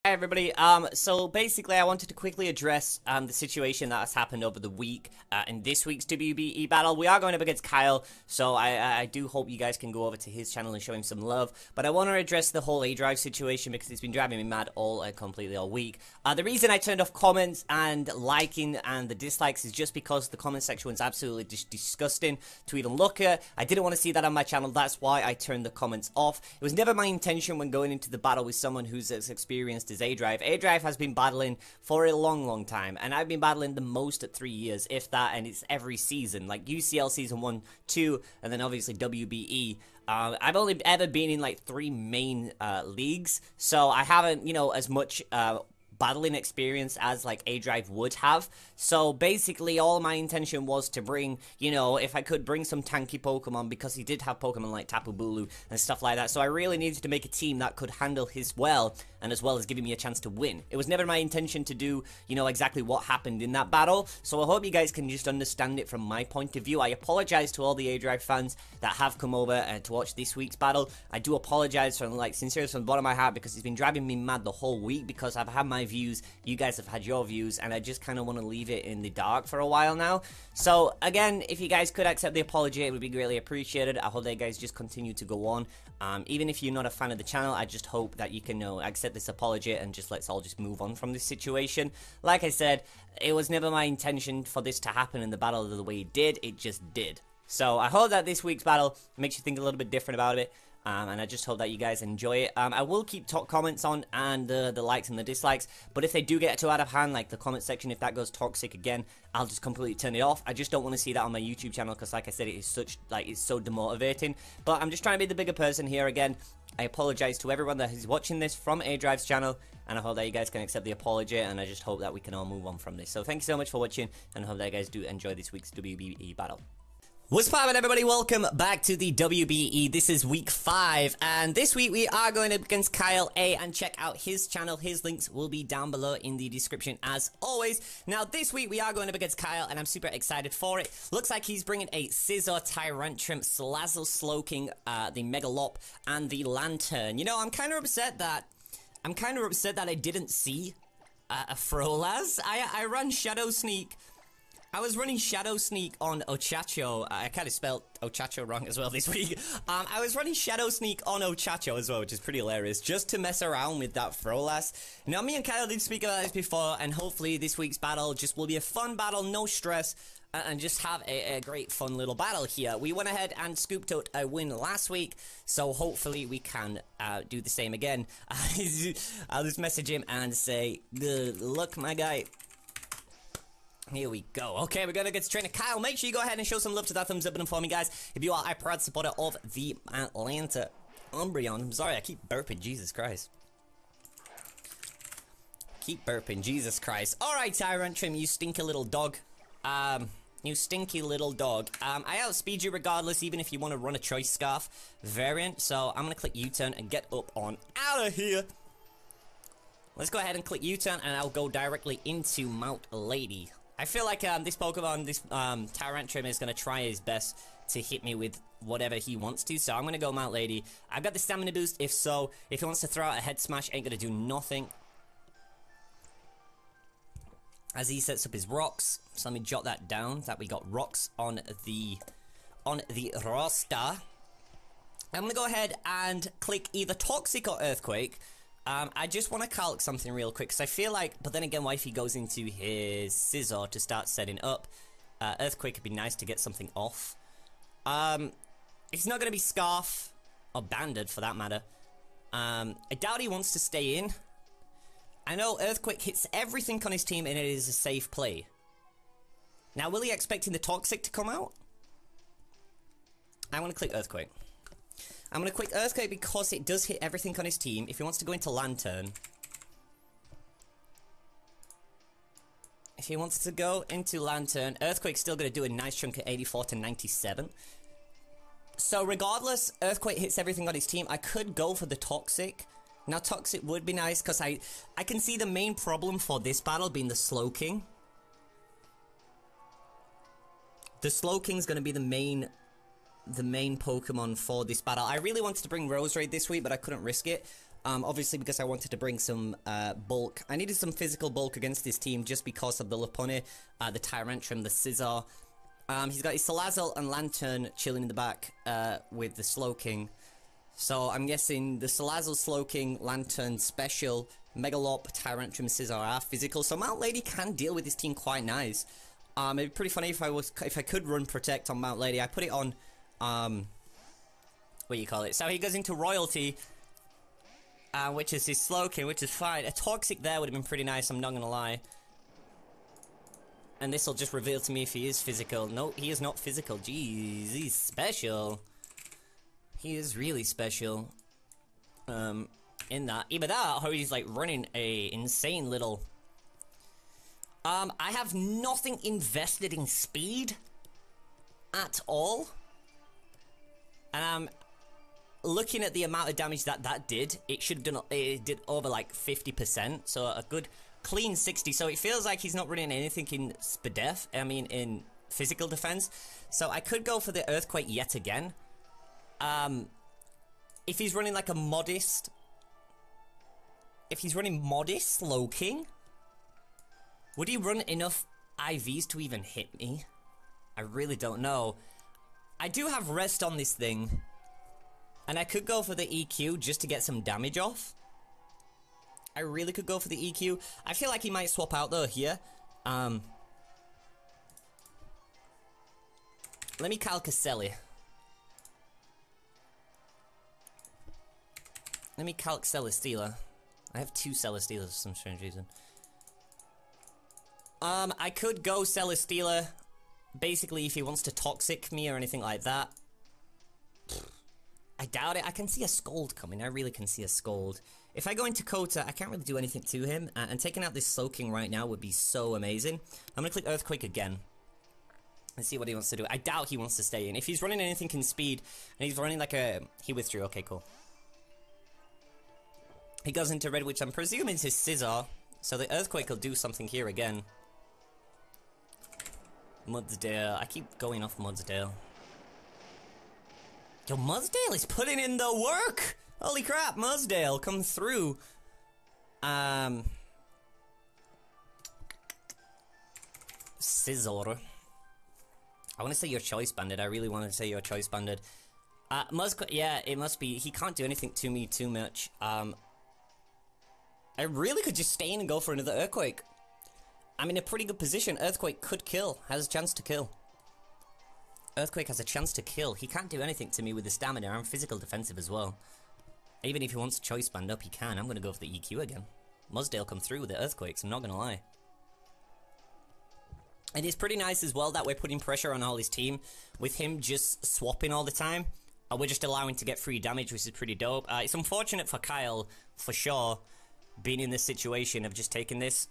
Hi everybody, so basically I wanted to quickly address the situation that has happened over the week in this week's WBE battle. We are going up against Kyle, so I do hope you guys can go over to his channel and show him some love, but I want to address the whole aDrive situation because it's been driving me mad completely all week. The reason I turned off comments and liking and the dislikes is just because the comment section was absolutely disgusting to even look at. I didn't want to see that on my channel, that's why I turned the comments off. It was never my intention when going into the battle with someone who's as experienced as aDrive. aDrive has been battling for a long time, and I've been battling the most at 3 years, if that, and it's every season, like UCL season 1, 2, and then obviously WBE. I've only ever been in like 3 main leagues, so I haven't, you know, as much battling experience as like aDrive would have. So basically all my intention was to bring, you know, if I could bring some tanky Pokemon, because he did have Pokemon like Tapu Bulu and stuff like that. So I really needed to make a team that could handle his well, and as well as giving me a chance to win. It was never my intention to do, you know, exactly what happened in that battle. So I hope you guys can just understand it from my point of view. I apologize to all the aDrive fans that have come over to watch this week's battle. I do apologize from, like, sincerely from the bottom of my heart, because it's been driving me mad the whole week, because I've had my views, you guys have had your views, and I just kind of want to leave it in the dark for a while now. So again, if you guys could accept the apology, it would be greatly appreciated. I hope that you guys just continue to go on. Even if you're not a fan of the channel, I just hope that you can accept this apology and just let's all just move on from this situation. Like I said, it was never my intention for this to happen in the battle the way it did. It just did. So I hope that this week's battle makes you think a little bit different about it. And I just hope that you guys enjoy it. I will keep comments on, and the likes and the dislikes, but if they do get too out of hand, like the comment section, if that goes toxic again, I'll just completely turn it off. I just don't want to see that on my YouTube channel, because like I said, it is such, like, it's so demotivating. But I'm just trying to be the bigger person here again. I apologize to everyone that is watching this from aDrive's channel, and I hope that you guys can accept the apology, and I just hope that we can all move on from this. So thank you so much for watching, and I hope that you guys do enjoy this week's WBE battle. What's poppin', everybody? Welcome back to the WBE. This is week 5, and this week we are going up against KyleAye, and check out his channel. His links will be down below in the description as always. Now, this week we are going up against Kyle, and I'm super excited for it. Looks like he's bringing a Scizor, Tyrantrum, Salazzle, Slowking, the Megalop, and the Lantern. You know, I'm kind of upset that I didn't see a Frolaz. I ran Shadow Sneak. I was running Shadow Sneak on Ochacho. I kind of spelled Ochacho wrong as well this week. I was running Shadow Sneak on Ochacho as well, which is pretty hilarious, just to mess around with that Frolaz. Now, me and Kyle did speak about this before, and hopefully this week's battle just will be a fun battle, no stress, and just have a great fun little battle here. We went ahead and scooped out a win last week, so hopefully we can do the same again. I'll just message him and say, good luck, my guy. Here we go. Okay, we're gonna get to trainer Kyle. Make sure you go ahead and show some love to that thumbs up button for me, guys. If you are a proud supporter of the Atlanta Umbreons. I'm sorry, I keep burping. Jesus Christ. Keep burping. Jesus Christ. Alright, Tyrantrum, you stinky little dog. You stinky little dog. I outspeed you regardless, even if you want to run a Choice Scarf variant. So I'm gonna click U-turn and get up on out of here. Let's go ahead and click U-turn, and I'll go directly into Mount Lady. I feel like this Pokemon, this Tyrantrum, is going to try his best to hit me with whatever he wants to, so I'm going to go Mount Lady. I've got the stamina boost, if so. If he wants to throw out a head smash, ain't going to do nothing. As he sets up his rocks, so let me jot that down, that we got rocks on the roster. I'm going to go ahead and click either Toxic or Earthquake. I just want to calc something real quick, because I feel like, but then again, Wifi goes into his Scizor to start setting up. Earthquake would be nice to get something off. It's not going to be Scarf, or Banded for that matter. I doubt he wants to stay in. I know Earthquake hits everything on his team, and it is a safe play. Now, will he expecting the Toxic to come out? I want to click Earthquake. I'm going to click Earthquake because it does hit everything on his team. If he wants to go into Lantern. If he wants to go into Lantern, Earthquake's still going to do a nice chunk at 84 to 97. So regardless, Earthquake hits everything on his team. I could go for the Toxic. Now Toxic would be nice because I can see the main problem for this battle being the Slowking. The Slowking's going to be the main Pokemon for this battle. I really wanted to bring Roserade this week, but I couldn't risk it. Obviously because I wanted to bring some bulk. I needed some physical bulk against this team just because of the Lopunny, the Tyrantrum, the Scizor. He's got his Salazzle and Lantern chilling in the back with the Slowking. So I'm guessing the Salazzle, Slowking, Lantern, Special, Megalop, Tyrantrum, Scizor are physical. So Mount Lady can deal with this team quite nice. It'd be pretty funny if I could run Protect on Mount Lady. I put it on what do you call it? So he goes into Royalty, which is his Slowking, which is fine. A Toxic there would have been pretty nice, I'm not gonna lie. And this will just reveal to me if he is physical. No, he is not physical. Jeez, he's special. He is really special. In that. Either that, or he's like running a insane little... I have nothing invested in speed at all. And I'm looking at the amount of damage that did. It should have done, it did over like 50%, so a good clean 60. So it feels like he's not running anything in SPDEF, I mean in physical defense. So I could go for the Earthquake yet again. If he's running like a modest... If he's running modest Slowking, would he run enough IVs to even hit me? I really don't know. I do have rest on this thing, and I could go for the EQ just to get some damage off. I really could go for the EQ. I feel like he might swap out though here. Let me Calc-a-Celly. Let me Calc Celesteela. I have 2 Celesteelas for some strange reason. I could go Celesteela, basically if he wants to Toxic me or anything like that. I doubt it. I can see a Scold coming. I really can see a Scold. If I go into Kota, I can't really do anything to him, and taking out this Slowking right now would be so amazing. I'm gonna click Earthquake again and see what he wants to do. I doubt he wants to stay in. If he's running anything in speed, and he's running like a... He withdrew. Okay, cool. He goes into Red, which I'm presuming is his Scizor, so the Earthquake will do something here again. Mudsdale. I keep going off Mudsdale. Yo, Mudsdale is putting in the work! Holy crap, Mudsdale, come through. Scizor. I want to say your Choice Banded. I really want to say your Choice Banded. Yeah, it must be. He can't do anything to me too much. I really could just stay in and go for another Earthquake. I'm in a pretty good position. Earthquake could kill. Has a chance to kill. Earthquake has a chance to kill. He can't do anything to me with the stamina. I'm physical defensive as well. Even if he wants to Choice Band up, he can. I'm going to go for the EQ again. Mudsdale come through with the Earthquakes, I'm not going to lie. And it's pretty nice as well that we're putting pressure on all his team. With him just swapping all the time. We're just allowing to get free damage, which is pretty dope. It's unfortunate for Kyle, for sure, being in this situation of just taking this.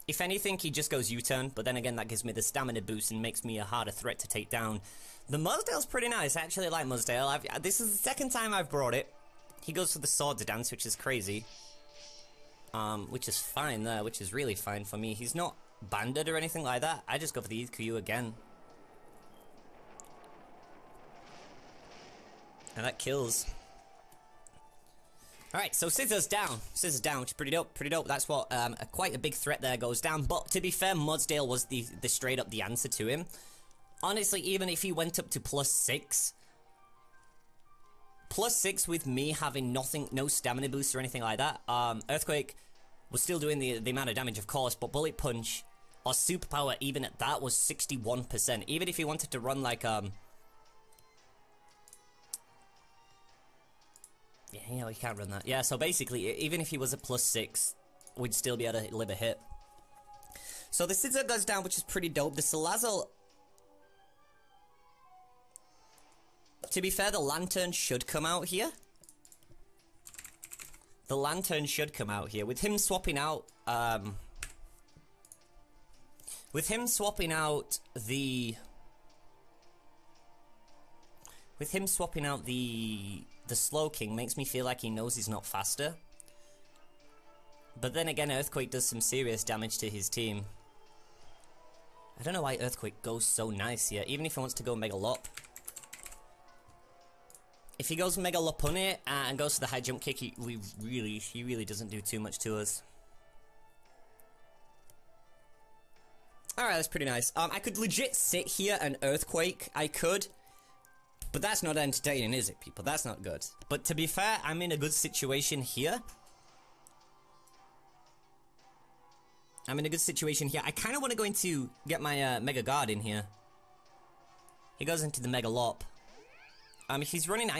If anything, he just goes U-turn, but then again, that gives me the stamina boost and makes me a harder threat to take down. The Mudsdale's pretty nice. I actually like Mudsdale. This is the second time I've brought it. He goes for the Swords Dance, which is crazy. Which is fine there, which is really fine for me. He's not banded or anything like that. I just go for the EQ again. And that kills. Alright, so Scizor's down. Scizor's down, which is pretty dope, pretty dope. That's what, quite a big threat there goes down. But, to be fair, Mudsdale was the straight up the answer to him. Honestly, even if he went up to +6... +6 with me having nothing, no stamina boost or anything like that. Earthquake was still doing the amount of damage, of course, but Bullet Punch, or Superpower, even at that, was 61%. Even if he wanted to run like, yeah, you know, he can't run that. Yeah, so basically, even if he was a +6, we'd still be able to live a hit. So the Scizor goes down, which is pretty dope. The Salazzle... To be fair, the Lantern should come out here. The Lantern should come out here. With him swapping out, With him swapping out the Slowking makes me feel like he knows he's not faster. But then again, Earthquake does some serious damage to his team. I don't know why Earthquake goes so nice here, even if he wants to go Megalop. If he goes Mega Lopunny and goes for the high jump kick, he really doesn't do too much to us. Alright, that's pretty nice. I could legit sit here and Earthquake. I could. But that's not entertaining, is it, people? That's not good. But to be fair, I'm in a good situation here. I'm in a good situation here. I kind of want to go into get my Mega Guard in here. He goes into the Mega Lop. He's running.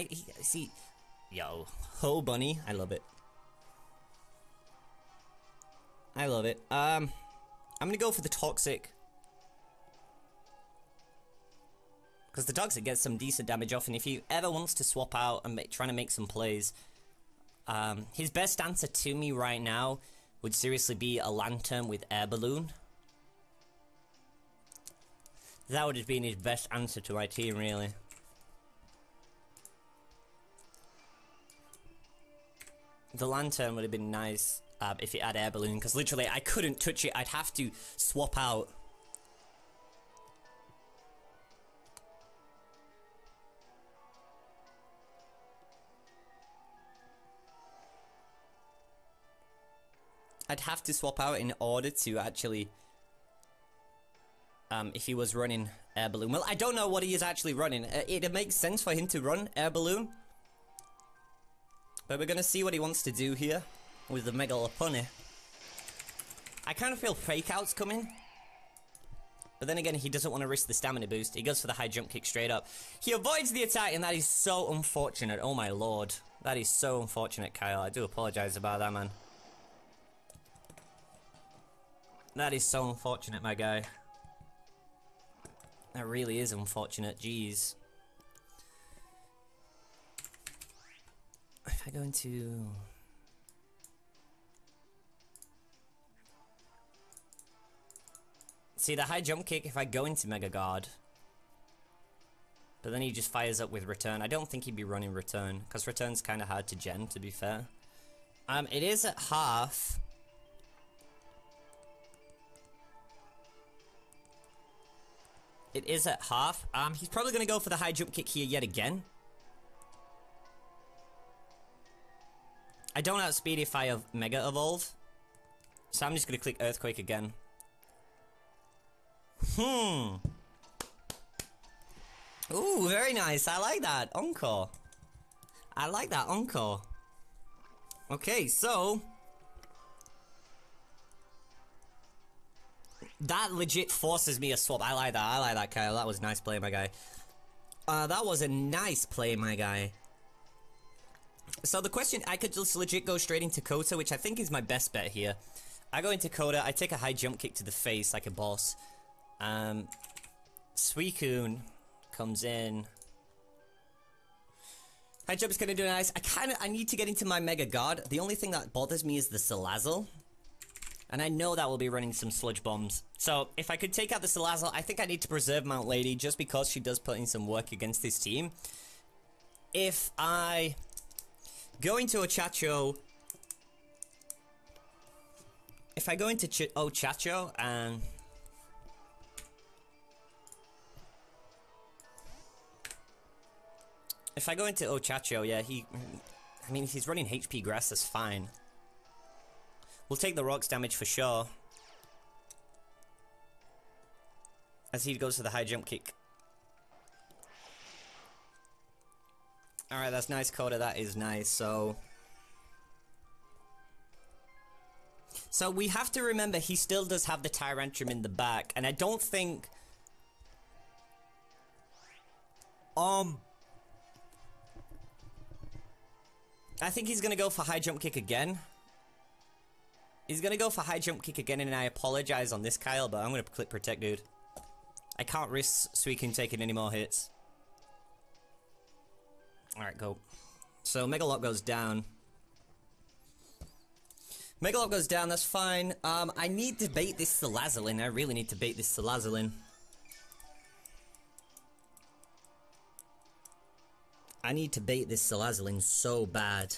See, yo, ho bunny. I love it. I love it. I'm gonna go for the Toxic. Because the Toxic gets some decent damage off, and if he ever wants to swap out and trying to make some plays, his best answer to me right now would seriously be a Lantern with Air Balloon. That would have been his best answer to my team, really. The Lantern would have been nice if it had Air Balloon, because literally I couldn't touch it. I'd have to swap out. I'd have to swap out in order to actually, if he was running Air Balloon. Well, I don't know what he is actually running. It makes sense for him to run Air Balloon. But we're gonna see what he wants to do here with the Mega Lopunny. I kind of feel Fake Out's coming. But then again, he doesn't want to risk the stamina boost. He goes for the high jump kick straight up. He avoids the attack, and that is so unfortunate. Oh my lord. That is so unfortunate, Kyle. I do apologize about that, man. That is so unfortunate, my guy. That really is unfortunate, jeez. If I go into... See, the high jump kick, if I go into Mega Guard, but then he just fires up with Return. I don't think he'd be running Return, because Return's kind of hard to gen, to be fair. It is at half. It is at half. He's probably going to go for the high jump kick here yet again. I don't outspeed if I have Mega Evolve. So I'm just going to click Earthquake again. Ooh, very nice. I like that. Encore. I like that, Encore. Okay, so... that legit forces me a swap. I like that, Kyle. That was nice play, my guy. That was a nice play, my guy. So the question, I could just legit go straight into Kota, which I think is my best bet here. I go into Kota, I take a high jump kick to the face like a boss. Suicune comes in. High jump is gonna do nice. I need to get into my Mega Guard. The only thing that bothers me is the Salazzle. And I know that will be running some Sludge Bombs. So, if I could take out the Salazzle, I think I need to preserve Mount Lady just because she does put in some work against this team. If I go into Ochacho... if I go into Ochacho and... if I go into Ochacho, yeah, I mean, if he's running HP Grass, that's fine. We'll take the rocks damage for sure. As he goes for the high jump kick. Alright, that's nice, Kota. That is nice. So we have to remember he still does have the Tyrantrum in the back. And I don't think... I think he's gonna go for high jump kick again. He's gonna go for high jump kick again, and I apologize on this, Kyle, but I'm gonna click Protect, dude. I can't risk Suicune taking any more hits. Alright, go. So, Megalop goes down. Megalop goes down, that's fine. I need to bait this Salazzle in. I really need to bait this Salazzle in. I need to bait this Salazzle in so bad.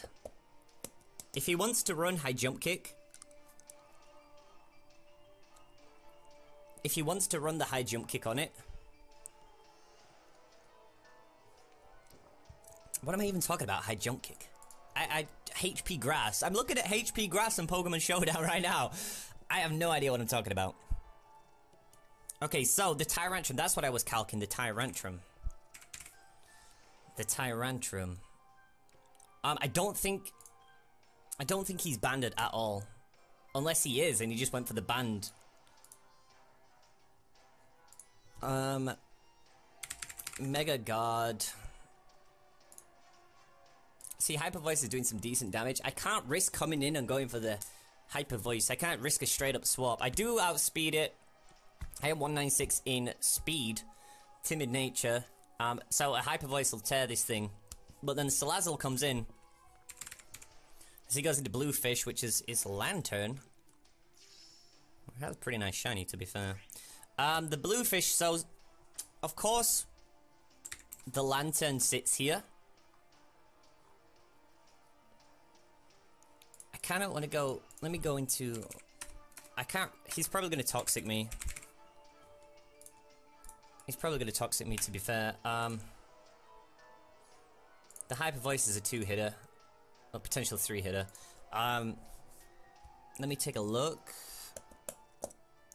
If he wants to run high jump kick... if he wants to run the high jump kick on it... What am I even talking about? High jump kick. HP grass. I'm looking at HP grass in Pokemon Showdown right now. I have no idea what I'm talking about. Okay, so the Tyrantrum. That's what I was calcing. The Tyrantrum. The Tyrantrum. I don't think he's banded at all. Unless he is, and he just went for the band. Mega God. See, Hyper Voice is doing some decent damage. I can't risk coming in and going for the Hyper Voice. I can't risk a straight up swap. I do outspeed it. I have 196 in speed. Timid nature. So a Hyper Voice will tear this thing. But then Salazzle comes in. As he goes into BlueFish, which is Lantern. That's a pretty nice shiny, to be fair. The BlueFish, so of course the Lantern sits here. I kind of want to go, let me go into, I can't, he's probably going to Toxic me. He's probably going to Toxic me, to be fair. The Hyper Voice is a 2-hitter. A potential 3-hitter. Let me take a look.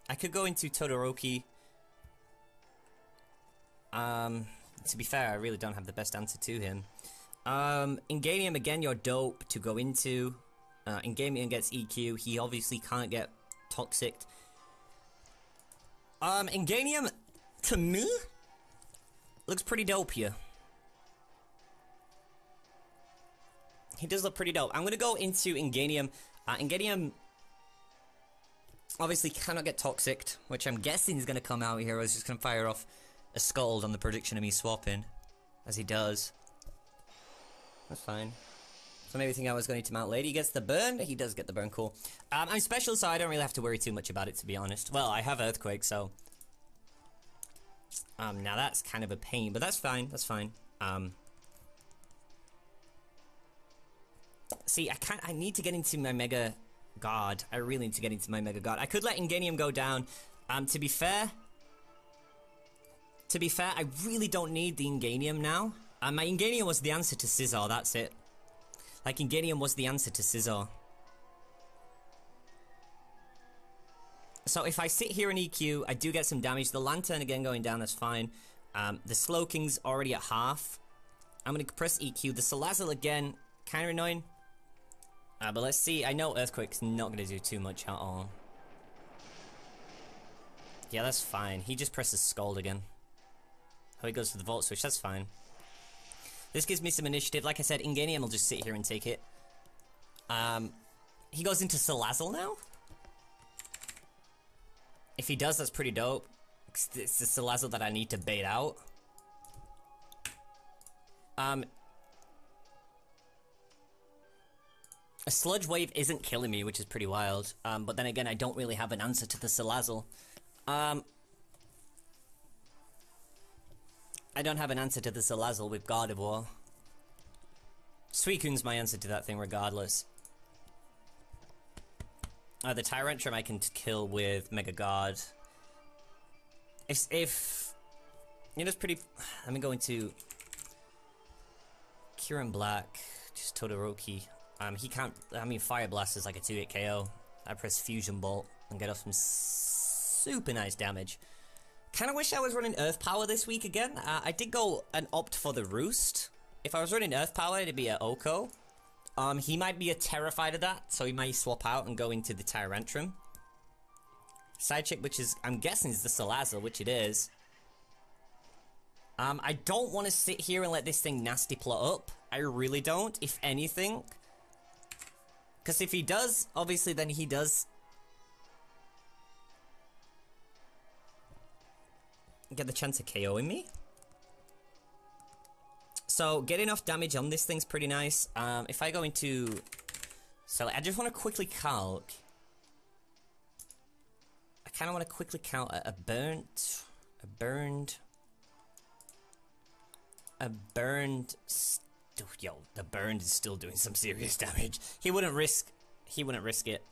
I could go into Todoroki. To be fair, I really don't have the best answer to him. Inganium, again, you're dope to go into. Inganium gets EQ. He obviously can't get Toxic. Inganium, to me, looks pretty dope here. He does look pretty dope. I'm gonna go into Inganium. Inganium obviously cannot get Toxic, which I'm guessing is gonna come out here. I was just gonna fire off a Scald on the prediction of me swapping, as he does. That's fine. So maybe think I was going to Mount Lady. He gets the burn. He does get the burn. Cool. I'm special, so I don't really have to worry too much about it, to be honest. Well, I have Earthquake, so now that's kind of a pain, but that's fine. That's fine. See, I need to get into my Mega God. I really need to get into my Mega God. I could let Inganium go down. To be fair, I really don't need the Inganium now. My Inganium was the answer to Scizor, that's it. Like, Inganium was the answer to Scizor. So if I sit here in EQ, I do get some damage. The Lantern again going down, that's fine. The Slowking's already at half. I'm gonna press EQ. The Salazzle again, kinda annoying. But let's see, I know Earthquake's not gonna do too much at all. Yeah, that's fine. He just presses Scald again. Oh, he goes for the Volt Switch, that's fine. This gives me some initiative. Like I said, Inganium will just sit here and take it. He goes into Salazzle now? If he does, that's pretty dope. It's the Salazzle that I need to bait out. A Sludge Wave isn't killing me, which is pretty wild. But then again, I don't really have an answer to the Salazzle. I don't have an answer to the Salazzle with Gardevoir. Suicune's my answer to that thing regardless. The Tyrantrum I can kill with Mega God. If you know, it's pretty. Let me go into Kieran Black, just Todoroki. He can't. I mean, Fire Blast is like a 2-hit KO. I press Fusion Bolt and get off some super nice damage. Kind of wish I was running Earth Power this week again. I did go and opt for the Roost. If I was running Earth Power, it'd be a Oko. He might be terrified of that, so he might swap out and go into the Tyrantrum. SideChick, which is, I'm guessing, is the Salazzle, which it is. I don't want to sit here and let this thing nasty plot up. I really don't, if anything. Because if he does, obviously, then he does get the chance of KOing me. So, getting off damage on this thing's pretty nice. If I go into... So, I just want to quickly calc. I kind of want to quickly count a burned... Yo, the burned is still doing some serious damage. He wouldn't risk it.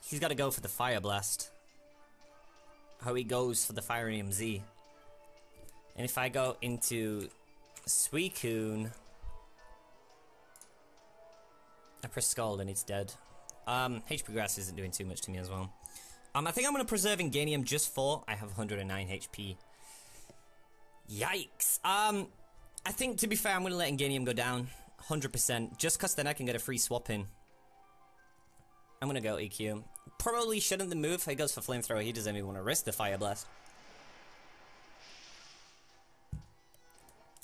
He's got to go for the Fire Blast. How he goes for the Fire EMZ. And if I go into Suicune. I press Scald and it's dead. HP Grass isn't doing too much to me as well. I think I'm going to preserve Inganium just for I have 109 HP. Yikes. I think, to be fair, I'm going to let Inganium go down 100%, just because then I can get a free swap in. I'm going to go EQ. Probably shouldn't the move. He goes for Flamethrower. He doesn't even want to risk the Fire Blast.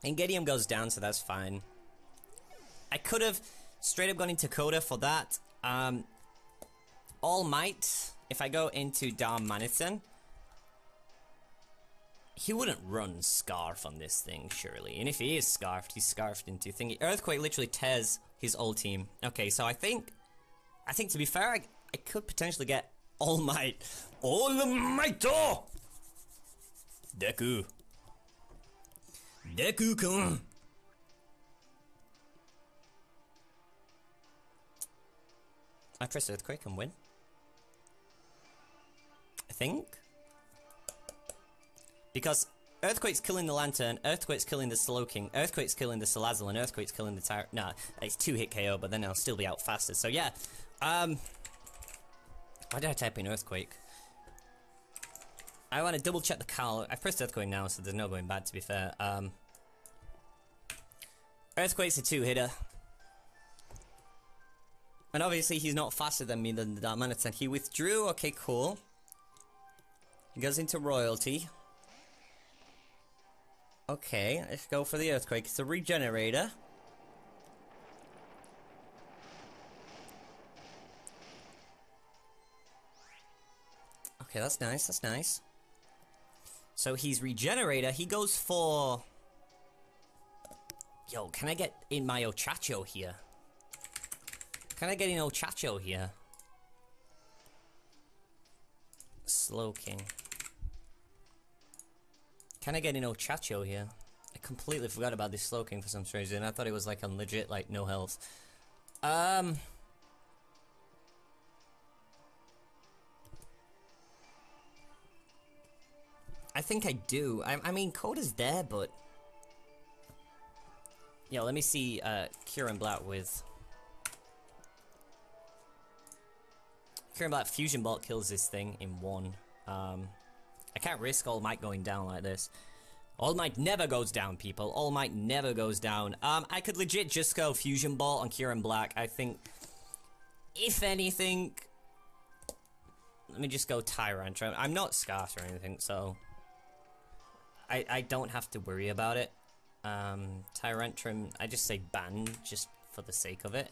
Inganium goes down, so that's fine. I could have straight up gone into Coda for that. All Might, if I go into Darmanitan, he wouldn't run Scarf on this thing, surely. And if he is Scarfed, he's Scarfed into thingy. Earthquake literally tears his old team. Okay, so I think to be fair, I could potentially get All Might. All Might! Oh! Deku. Deku-kun. I press Earthquake and win. I think. Because Earthquake's killing the Lantern, Earthquake's killing the Slowking, Earthquake's killing the Salazzle, and Earthquake's killing the Tyr... Nah, it's 2-hit KO, but then I'll still be out faster. So yeah. Why did I type in Earthquake? I want to double check the Kyle. I pressed Earthquake now, so there's no going bad, to be fair. Earthquake's a 2-hitter. And obviously he's not faster than me than the Darmanitan. He withdrew, okay, cool. He goes into Royalty. Okay, let's go for the Earthquake. It's a Regenerator. Okay, that's nice, that's nice. So he's Regenerator, he goes for... Yo, can I get in my Ochacho here? Can I get in Ochacho here? Slowking. Can I get in Ochacho here? I completely forgot about this Slowking for some reason. I thought it was like a legit, like, no health. I think I do. I mean, Coda's there, but... Yeah, let me see Kieran Black with... Kieran Black Fusion Bolt kills this thing in 1. I can't risk All Might going down like this. All Might never goes down, people. All Might never goes down. I could legit just go Fusion Bolt on Kieran Black. I think, if anything... Let me just go Tyrantrum. I'm not Scarfed or anything, so... I don't have to worry about it. Tyrantrum, I just say ban, just for the sake of it.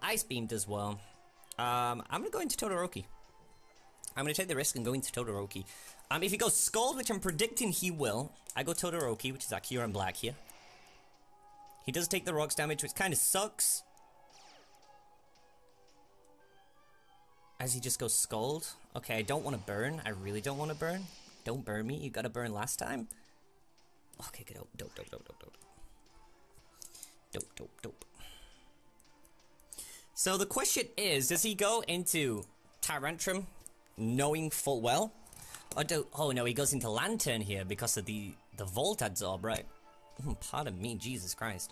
Ice Beam does well. I'm gonna go into Todoroki. I'm gonna take the risk and go into Todoroki. If he goes Scald, which I'm predicting he will, I go Todoroki, which is that Kieran Black here. He does take the rocks damage, which kind of sucks. As he just goes Scald. Okay, I don't want to burn. I really don't want to burn. Don't burn me. You got to burn last time. Okay, good. Dope. Dope. So the question is, does he go into Tyrantrum, knowing full well? Or oh no, he goes into Lantern here because of the Volt Absorb, right? Pardon me, Jesus Christ.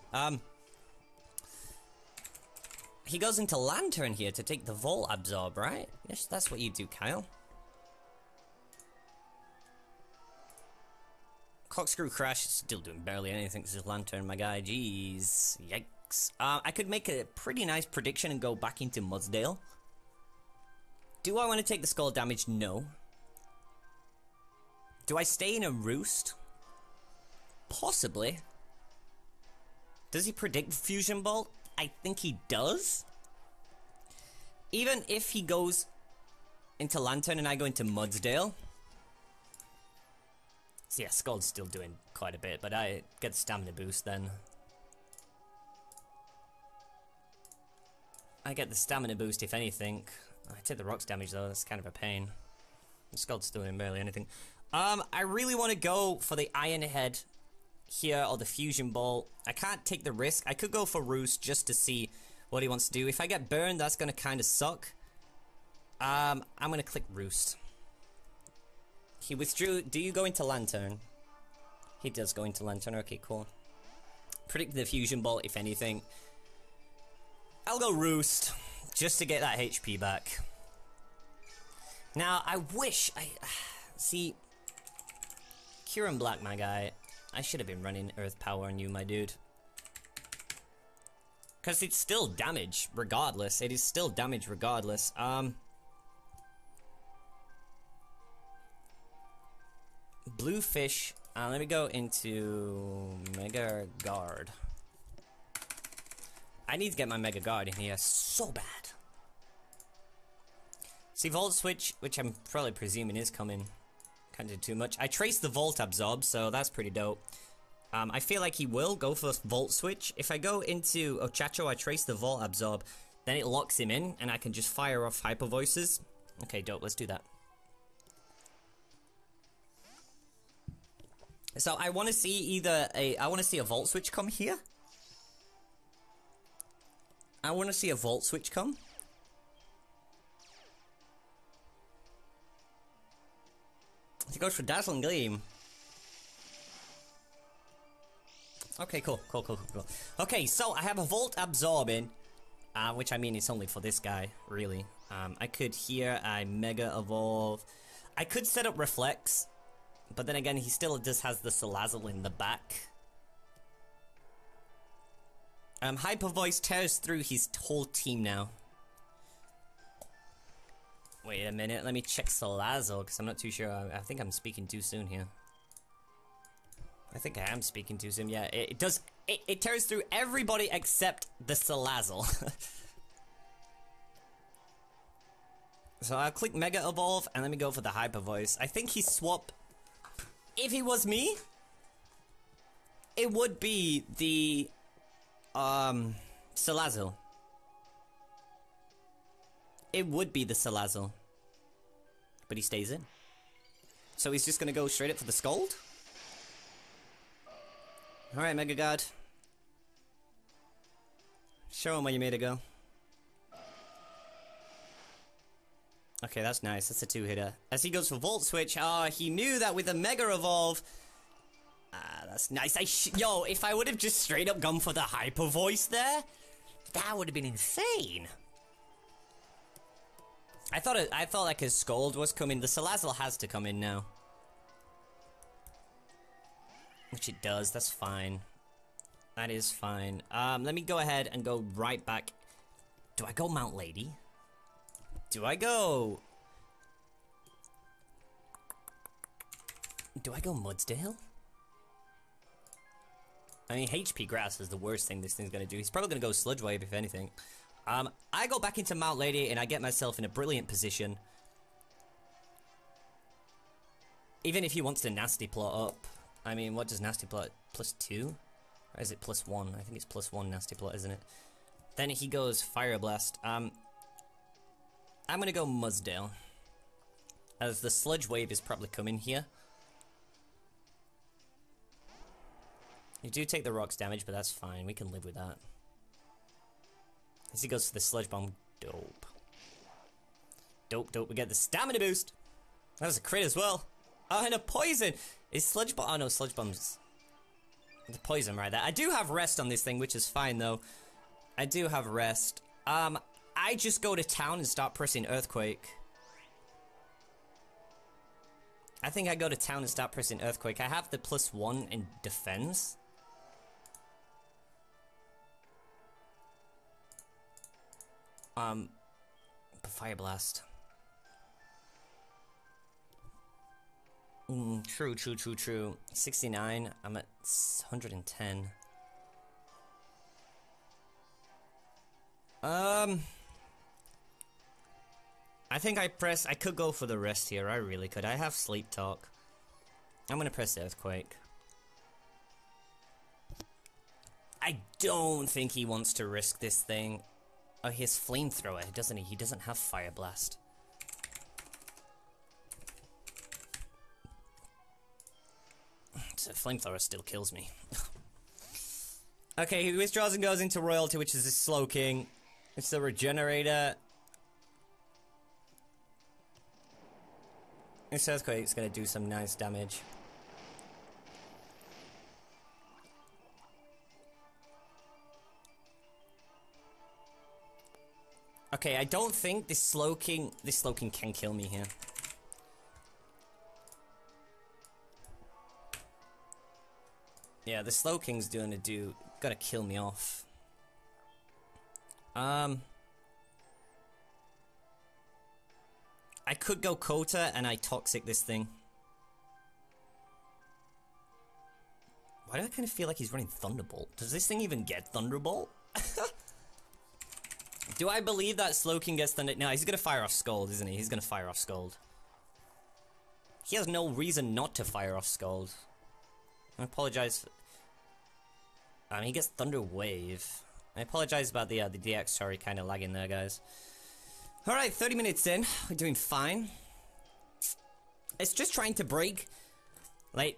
He goes into Lantern here to take the Volt Absorb, right? Yes, that's what you do, Kyle. Corkscrew Crash is still doing barely anything. This is Lantern, my guy. Jeez. Yikes. I could make a pretty nice prediction and go back into Mudsdale. Do I want to take the skull damage? No. Do I stay in a Roost? Possibly. Does he predict Fusion Bolt? I think he does. Even if he goes into Lantern and I go into Mudsdale. So yeah, Scald's still doing quite a bit, but I get the stamina boost then. I get the stamina boost if anything. I take the rocks damage though, that's kind of a pain. Scald's still doing barely anything. I really want to go for the Iron Head here or the Fusion Bolt. I can't take the risk. I could go for Roost just to see what he wants to do. If I get burned, that's going to kind of suck. I'm going to click Roost. He withdrew. Do you go into Lantern? He does go into Lantern. Okay, cool. Predict the fusion bolt, if anything. I'll go Roost, just to get that HP back. Now, I wish I... See... Kieran Black, my guy. I should have been running Earth Power on you, my dude. Because it's still damage, regardless. It is still damage, regardless. BlueFish. Let me go into Mega Guard. I need to get my Mega Guard in here so bad. See, Volt Switch, which I'm probably presuming is coming. Can't do too much. I traced the Volt Absorb, so that's pretty dope. I feel like he will go for Volt Switch. If I go into Ochacho, I trace the Volt Absorb, then it locks him in, and I can just fire off Hyper Voices. Okay, dope, let's do that. So I want to see either I want to see a Volt Switch come here. I want to see a Volt Switch come. He goes for Dazzling Gleam. Okay, cool. Okay, so I have a Volt Absorbing, which I mean it's only for this guy, really. I could here, I Mega Evolve. I could set up Reflex, but then again, he still just has the Salazzle in the back. Hyper Voice tears through his whole team now. Wait a minute, let me check Salazzle, because I'm not too sure. I think I'm speaking too soon here. I think I am speaking too soon, yeah. It does, it tears through everybody except the Salazzle. So I'll click Mega Evolve, and let me go for the Hyper Voice. I think he swap... If he was me, it would be the... Salazzle. It would be the Salazzle. But he stays in. So he's just gonna go straight up for the Scold? Alright, Mega God. Show him where you made it go. Okay, that's nice. That's a two-hitter. As he goes for Volt Switch, he knew that with a Mega Evolve... that's nice. Yo, if I would have just straight up gone for the Hyper Voice there, that would have been insane. I thought like his Scold was coming. The Salazzle has to come in now. Which it does, that's fine. That is fine. Let me go ahead and go right back. Do I go Mount Lady? Do I go Mudsdale? I mean, HP Grass is the worst thing this thing's gonna do. He's probably gonna go Sludge Wave, if anything. I go back into Mount Lady, and I get myself in a brilliant position. Even if he wants to Nasty Plot up. I mean, what does Nasty Plot? +2? Or is it +1? I think it's +1 Nasty Plot, isn't it? Then he goes Fire Blast. I'm gonna go Mudsdale, as the Sludge Wave is probably coming here. You do take the rocks damage, but that's fine. We can live with that. As he goes for the Sludge Bomb, dope. Dope. We get the stamina boost. That was a crit as well. Oh, and a poison. Is Sludge Bomb? Oh no, Sludge Bomb's the poison right there. I do have rest on this thing, which is fine though. I do have rest. I just go to town and start pressing Earthquake. I think I go to town and start pressing Earthquake. I have the +1 in defense. Fire Blast. True. 69. I'm at 110. I think I could go for the rest here. I really could. I have Sleep Talk. I'm gonna press Earthquake. I don't think he wants to risk this thing. Oh, he has Flamethrower, doesn't he? He doesn't have Fire Blast. So Flamethrower still kills me. Okay, he withdraws and goes into Royalty, which is his Slowking. It's the Regenerator. This Earthquake's gonna do some nice damage. Okay, I don't think this Slow King can kill me here. Yeah, the Slow King's gotta kill me off. I could go Kota and I Toxic this thing. Why do I kind of feel like he's running Thunderbolt? Does this thing even get Thunderbolt? Do I believe that Slow King gets Thunder? No, he's gonna fire off Scold, isn't he? He's gonna fire off Scold. He has no reason not to fire off Scold. I apologize. He gets Thunder Wave. I apologize about the DX, sorry, kind of lagging there, guys. Alright, 30 minutes in. We're doing fine. It's just trying to break... Like...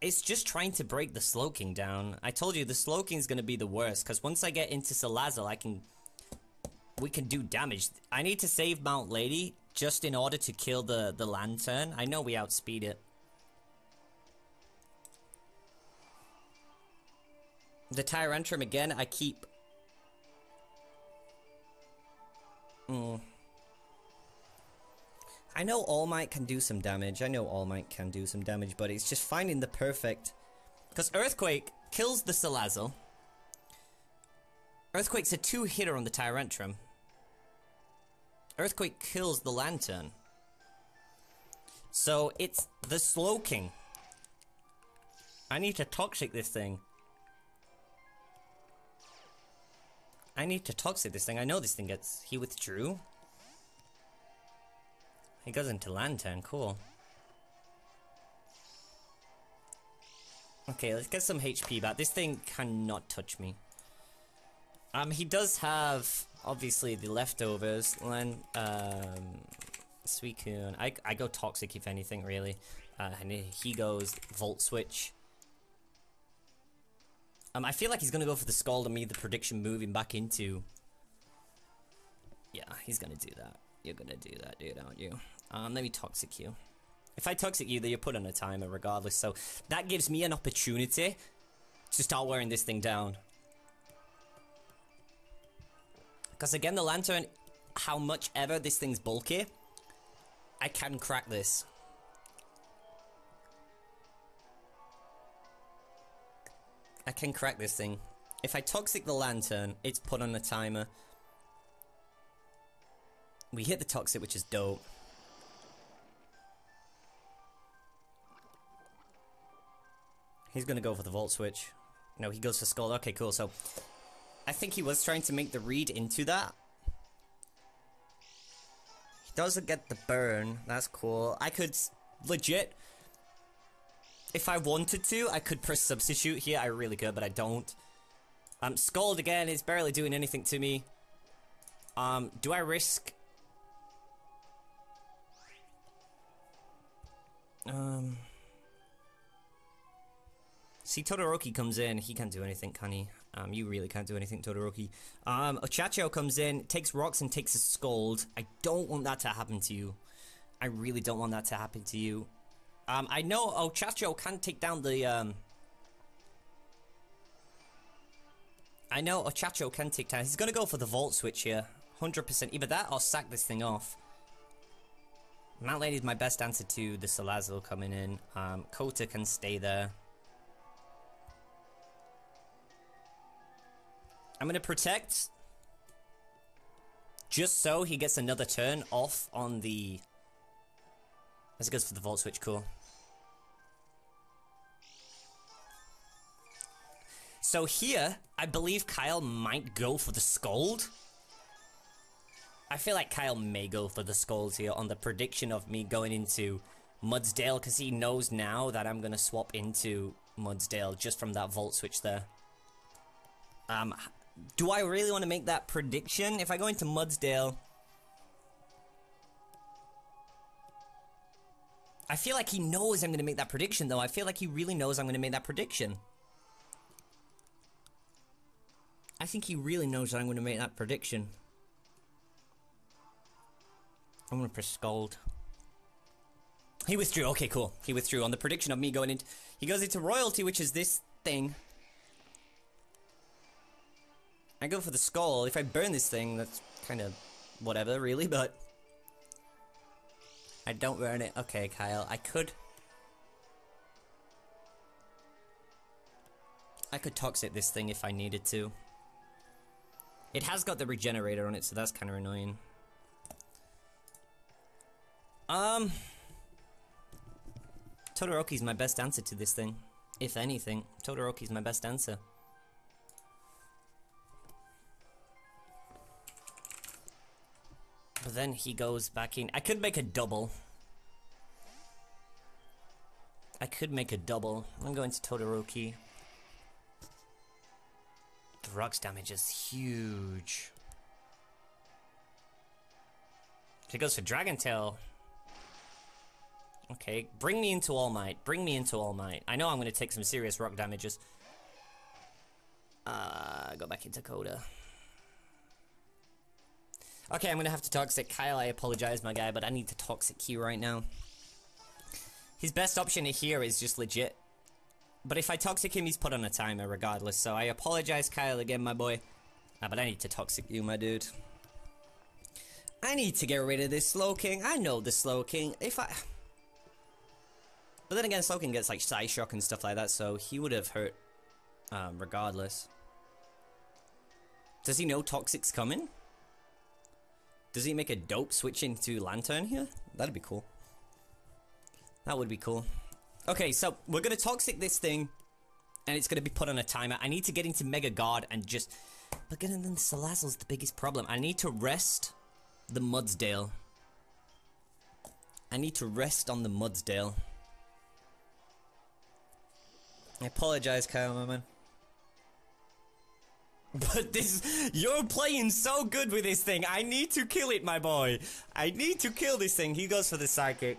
It's just trying to break the Slow King down. I told you, the Slow King's gonna be the worst, because once I get into Salazzle, we can do damage. I need to save Mount Lady, just in order to kill the Lantern. I know we outspeed it. The Tyrantrum again, I keep... I know All Might can do some damage, but it's just finding the perfect... Because Earthquake kills the Salazzle. Earthquake's a 2-hitter on the Tyrantrum. Earthquake kills the Lantern. So it's the Slow King. I need to Toxic this thing. I know this thing gets... He withdrew. He goes into Lantern, cool. Okay, let's get some HP back. This thing cannot touch me. He does have, obviously, the leftovers. Suicune. I go Toxic, if anything, really. And he goes Volt Switch. I feel like he's gonna go for the Scald on me, the prediction moving back into... Yeah, he's gonna do that. You're gonna do that, dude, aren't you? Let me Toxic you. If I Toxic you, then you're put on a timer regardless, so that gives me an opportunity to start wearing this thing down. Because again, the Lantern, how much ever this thing's bulky, I can crack this. I can crack this thing. If I Toxic the Lantern, it's put on a timer. We hit the Toxic, which is dope. He's gonna go for the Volt Switch. No, he goes for Scald. Okay, cool. So, I think he was trying to make the read into that. He doesn't get the burn. That's cool. I could legit... If I wanted to, I could press Substitute here. I really could, but I don't. Scald again is barely doing anything to me. Do I risk... See, Todoroki comes in, he can't do anything, can he? You really can't do anything, Todoroki. Ochachio comes in, takes rocks and takes a Scald. I don't want that to happen to you. I really don't want that to happen to you. I know Ochachio can take down the, I know Ochachio can take down... He's gonna go for the Volt Switch here. 100%. Either that or sack this thing off. Mount Lady is my best answer to the Salazzle coming in. Kota can stay there. I'm gonna protect. Just so he gets another turn off on the... As it goes for the Volt Switch, cool. So here, I believe Kyle might go for the Scald. I feel like Kyle may go for the Scald here on the prediction of me going into Mudsdale, because he knows now that I'm gonna swap into Mudsdale just from that Volt Switch there. Do I really want to make that prediction? If I go into Mudsdale... I feel like he knows I'm going to make that prediction, though. I feel like he really knows I'm going to make that prediction. I think he really knows that I'm going to make that prediction. I'm going to press Scald. He withdrew. Okay, cool. He withdrew on the prediction of me going into... He goes into Royalty, which is this thing. I go for the skull. If I burn this thing, that's kind of whatever, really, but I don't burn it. Okay, Kyle, I could toxic this thing if I needed to. It has got the regenerator on it, so that's kind of annoying. Todoroki's my best answer to this thing. If anything, Todoroki's my best answer. But then he goes back in. I could make a double. I'm going to Todoroki. The rock's damage is huge. He goes for Dragon Tail. Okay, bring me into All Might. I know I'm going to take some serious rock damages. Go back into Coda. Okay, I'm going to have to Toxic. Kyle, I apologize, my guy, but I need to Toxic you right now. His best option here is just legit. But if I Toxic him, he's put on a timer regardless, so I apologize, Kyle, again, my boy. But I need to Toxic you, my dude. I need to get rid of this Slowking. I know the Slowking. But then again, Slowking gets like Side Shock and stuff like that, so he would have hurt regardless. Does he know Toxic's coming? Does he make a dope switch into Lantern here? That'd be cool. That would be cool. Okay, so we're gonna Toxic this thing, and it's gonna be put on a timer. I need to get into Mega Guard and just... But then Salazzle's the biggest problem. I need to rest the Mudsdale. I need to rest on the Mudsdale. I apologize, Kyle, my man. But this... You're playing so good with this thing. I need to kill it, my boy. I need to kill this thing. He goes for the Sidekick.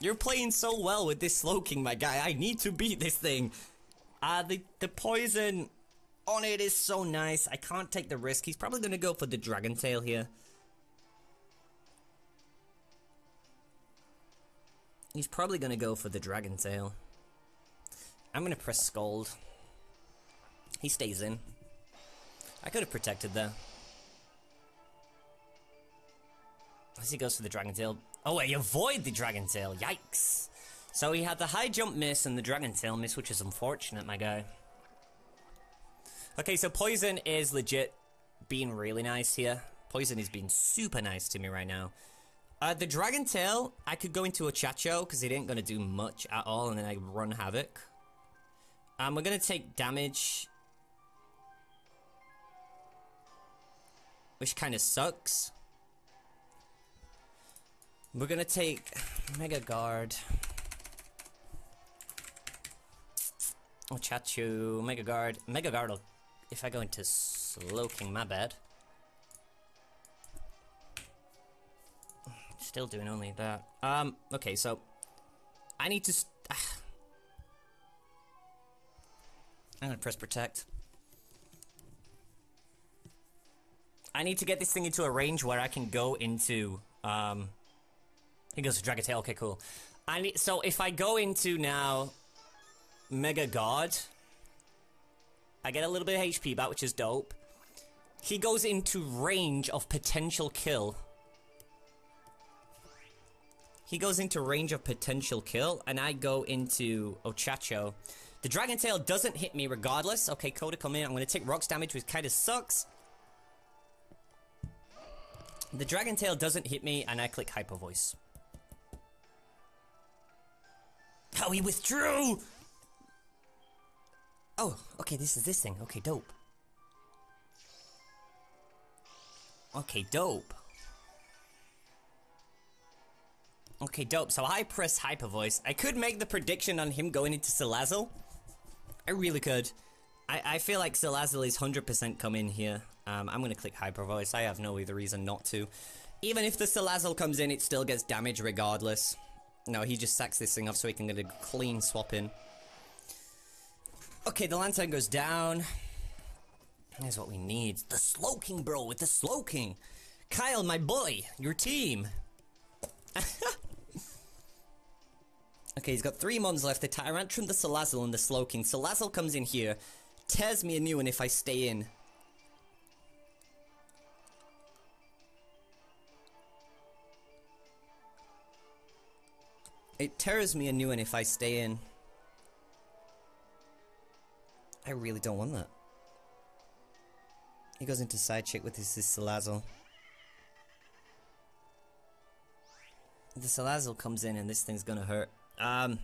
You're playing so well with this Slowking, my guy. I need to beat this thing. The poison on it is so nice. I can't take the risk. He's probably gonna go for the Dragon Tail here. He's probably gonna go for the Dragon Tail. I'm gonna press Scold. He stays in. I could have protected there. As he goes for the Dragon Tail. Oh, I avoid the Dragon Tail. Yikes. So he had the high jump miss and the Dragon Tail miss, which is unfortunate, my guy. Okay, so Poison is legit being really nice here. Poison is being super nice to me right now. The Dragon Tail, I could go into a Chacho because it ain't going to do much at all, and then I run Havoc. We're going to take damage, which kind of sucks. We're going to take Mega Guard. Oh, Chacho, Mega Guard. Mega Guard will, if I go into Slowking, my bad. Still doing only that. Okay, so I need to... I'm gonna press Protect. I need to get this thing into a range where I can go into... He goes for Dragon Tail, okay, cool. So if I go into now Mega God, I get a little bit of HP back, which is dope. He goes into range of potential kill. He goes into range of potential kill, and I go into Ochacho. The Dragon Tail doesn't hit me regardless. Okay, Coda, come in. I'm going to take rocks damage, which kind of sucks. The Dragon Tail doesn't hit me, and I click Hyper Voice. Oh, he withdrew! Oh, okay, this is this thing. Okay, dope. Okay, dope. Okay, dope. So I press Hyper Voice. I could make the prediction on him going into Salazzle. I really could. I feel like Salazzle is 100% coming here. I'm gonna click Hyper Voice. I have no other reason not to. Even if the Salazzle comes in, it still gets damage regardless. No, he just sacks this thing off so he can get a clean swap in. Okay, the Lantern goes down. Here's what we need. The Slowking, bro, with the Slowking. Kyle, my boy, your team. Okay, he's got 3 mons left. The Tyrantrum, the Salazzle, and the Slowking. Salazzle comes in here, tears me a new one if I stay in. It tears me a new one if I stay in. I really don't want that. He goes into SideChick with his Salazzle. The Salazzle comes in and this thing's gonna hurt. I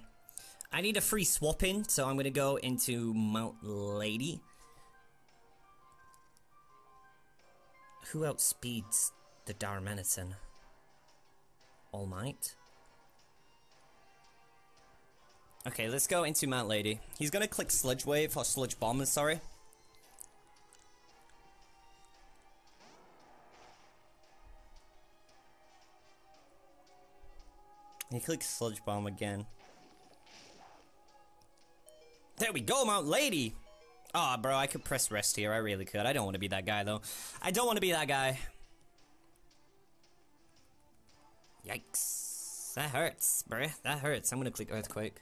need a free swap in, so I'm gonna go into Mount Lady. Who outspeeds the Darmanitan? All Might? Okay, let's go into Mount Lady. He's gonna click Sludge Wave, or Sludge Bomb, sorry. He clicks Sludge Bomb again. There we go, Mount Lady! Aw, bro, I could press rest here. I really could. I don't want to be that guy, though. I don't want to be that guy. Yikes. That hurts, bruh. That hurts. I'm gonna click Earthquake.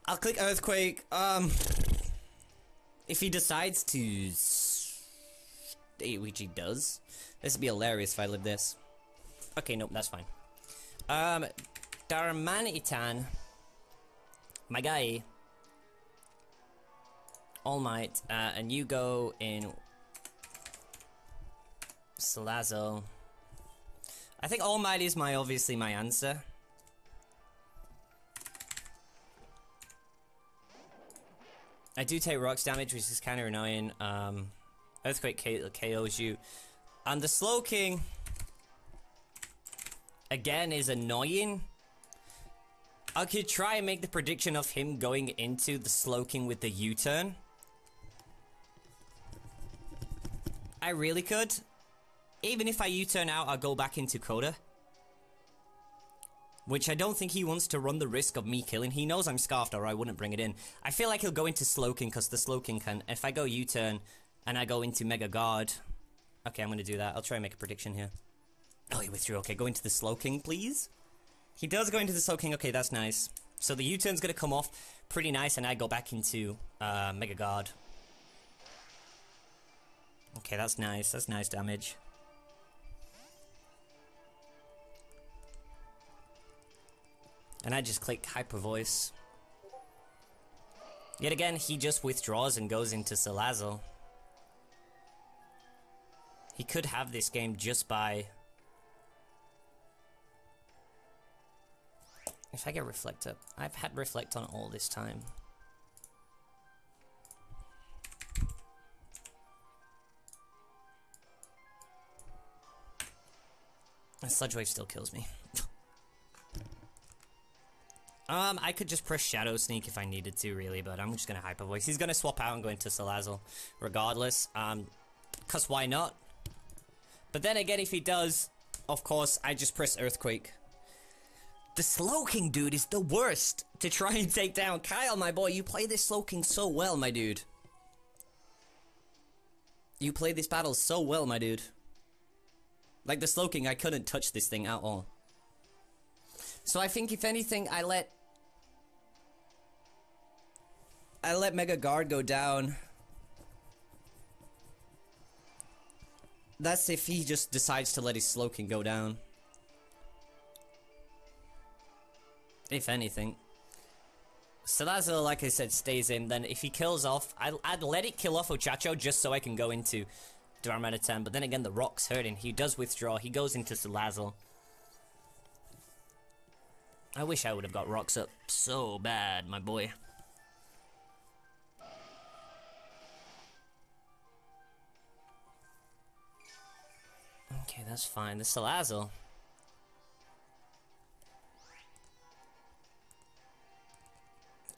I'll click Earthquake. If he decides to stay, which he does. This would be hilarious if I live this. Okay, nope, that's fine. Darmanitan. My guy. All Might. And you go in Salazzle. I think All Might is obviously my answer. I do take rocks damage, which is kind of annoying. Earthquake KOs you. And the Slowking, again, is annoying. I could try and make the prediction of him going into the Slowking with the U-turn. I really could. Even if I U-turn out, I'll go back into Coda. Which I don't think he wants to run the risk of me killing. He knows I'm Scarfed or I wouldn't bring it in. I feel like he'll go into Slowking because the Slowking can... If I go U-turn and I go into Mega Guard... Okay, I'm going to do that. I'll try and make a prediction here. Oh, he withdrew. Okay, go into the Slowking, please. He does go into the Slowking. Okay, that's nice. So the U-turn's going to come off pretty nice and I go back into Mega Guard. Okay, that's nice. That's nice damage. And I just click Hyper Voice. Yet again, he just withdraws and goes into Salazzle. He could have this game just by... If I get Reflect up... I've had Reflect on all this time. And Sludge Wave still kills me. I could just press Shadow Sneak if I needed to, really, but I'm just gonna Hyper Voice. He's gonna swap out and go into Salazzle, regardless. Cause why not? But then again, if he does, of course, I just press Earthquake. The Slowking, dude, is the worst to try and take down. Kyle, my boy, you play this Slowking so well, my dude. You play this battle so well, my dude. Like the Slowking, I couldn't touch this thing at all. So I think if anything, I let Mega Guard go down. That's if he just decides to let his Slowking go down. If anything. Salazzle, like I said, stays in. Then if he kills off, I'd let it kill off Ochacho just so I can go into Darmanitan. But then again, the rock's hurting. He does withdraw. He goes into Salazzle. I wish I would have got rocks up so bad, my boy. Okay, that's fine. The Salazzle.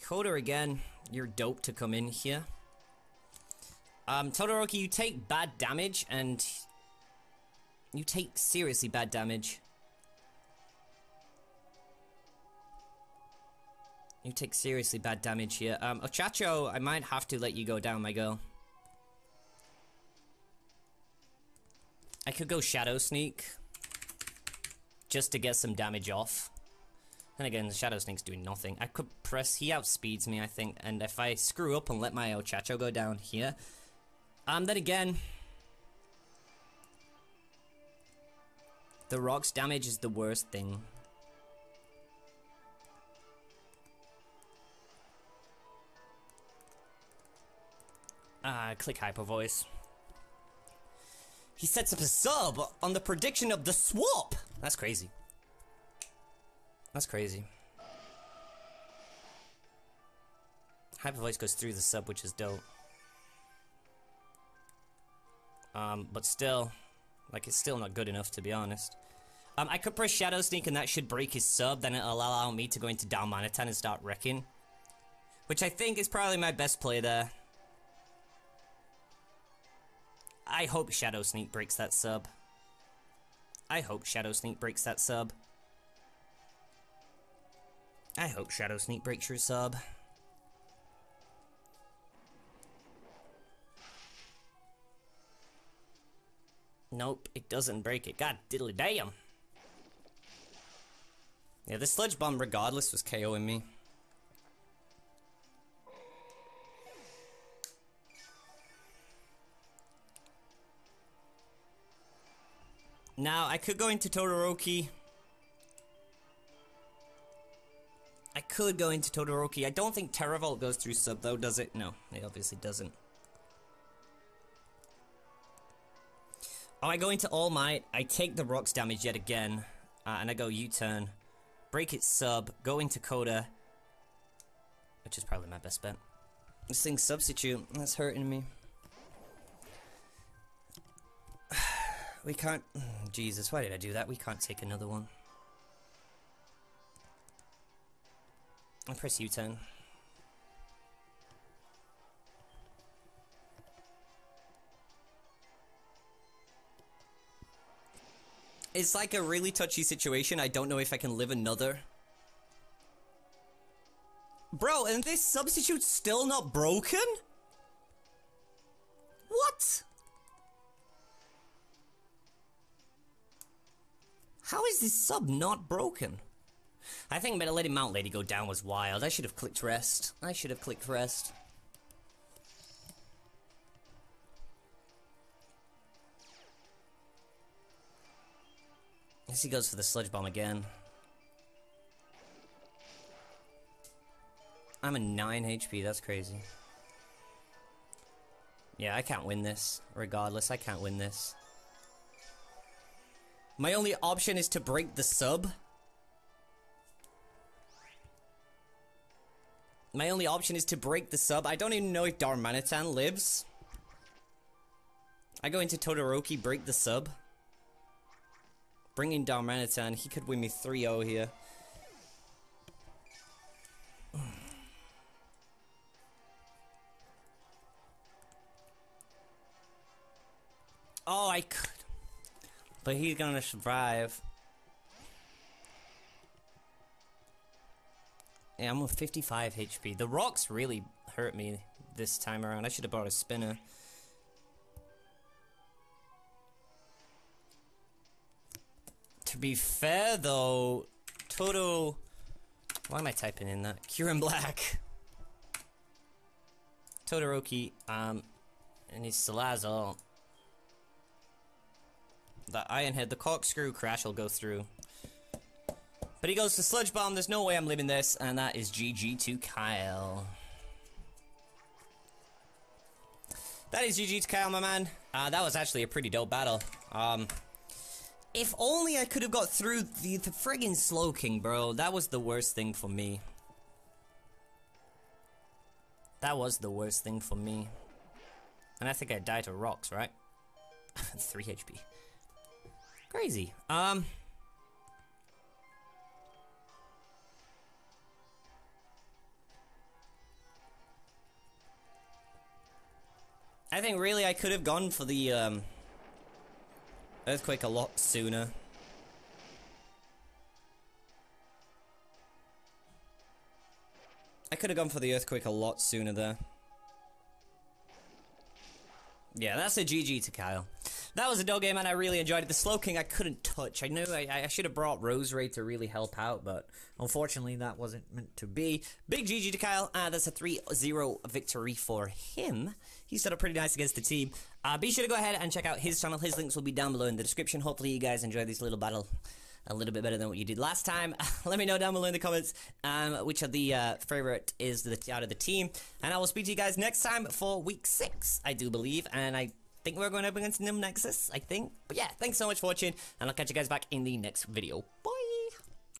Coda again, you're dope to come in here. Todoroki, you take bad damage and you take seriously bad damage. You take seriously bad damage here. Ochacho, I might have to let you go down, my girl. I could go Shadow Sneak just to get some damage off. And again, the Shadow Sneak's doing nothing. I could press, he outspeeds me, I think, and if I screw up and let my Ochacho go down here, then again, the rocks damage is the worst thing. Click Hyper Voice. He sets up a sub on the prediction of the swap! That's crazy. That's crazy. Hyper Voice goes through the sub, which is dope. But still, like, it's still not good enough, to be honest. I could press Shadow Sneak and that should break his sub, then it'll allow me to go into down Manatan and start wrecking. Which I think is probably my best play there. I hope Shadow Sneak breaks that sub. I hope Shadow Sneak breaks that sub. I hope Shadow Sneak breaks your sub. Nope, it doesn't break it. God diddly damn. Yeah, the Sludge Bomb regardless was KOing me. Now, I could go into Todoroki. I could go into Todoroki. I don't think Terravolt goes through sub though, does it? No, it obviously doesn't. Oh, I go into All Might, I take the rocks damage yet again, and I go U-turn, break its sub, go into Coda, which is probably my best bet. This thing's Substitute, that's hurting me. We can't, Jesus, why did I do that? We can't take another one. I press U-turn. It's like a really touchy situation. I don't know if I can live another. Bro, and this Substitute's still not broken? What? How is this sub not broken? I think letting Mount Lady go down was wild. I should have clicked rest. I should have clicked rest. I guess he goes for the Sludge Bomb again. I'm a 9 HP, that's crazy. Yeah, I can't win this. Regardless, I can't win this. My only option is to break the sub. My only option is to break the sub. I don't even know if Darmanitan lives. I go into Todoroki, break the sub. Bring in Darmanitan, he could win me 3-0 here. Oh, I could. But he's gonna survive. Yeah, I'm with 55 HP. The rocks really hurt me this time around. I should have bought a spinner. To be fair though, Toto... Why am I typing in that? Kieran Black. Todoroki, and his Salazzle. The Iron Head, the Corkscrew Crash will go through. But he goes to Sludge Bomb, there's no way I'm living this, and that is GG to Kyle. That is GG to Kyle, my man. That was actually a pretty dope battle. If only I could have got through the friggin' Slowking, bro. That was the worst thing for me. That was the worst thing for me. And I think I died to rocks, right? 3 HP. Crazy. I think really I could have gone for the Earthquake a lot sooner. I could have gone for the Earthquake a lot sooner there. Yeah, that's a GG to Kyle. that was a dog game, and I really enjoyed it. The Slow King I couldn't touch. I knew I should have brought Rosemary to really help out, but unfortunately that wasn't meant to be. Big GG to Kyle. That's a 3-0 victory for him. He set up pretty nice against the team. Be sure to go ahead and check out his channel. His links will be down below in the description. Hopefully you guys enjoyed this little battle a little bit better than what you did last time. Let me know down below in the comments which of the favorite is out of the team. And I will speak to you guys next time for week 6, I do believe. And I think we're going up against Nim Nexus, I think. But yeah, thanks so much for watching, and I'll catch you guys back in the next video. Bye!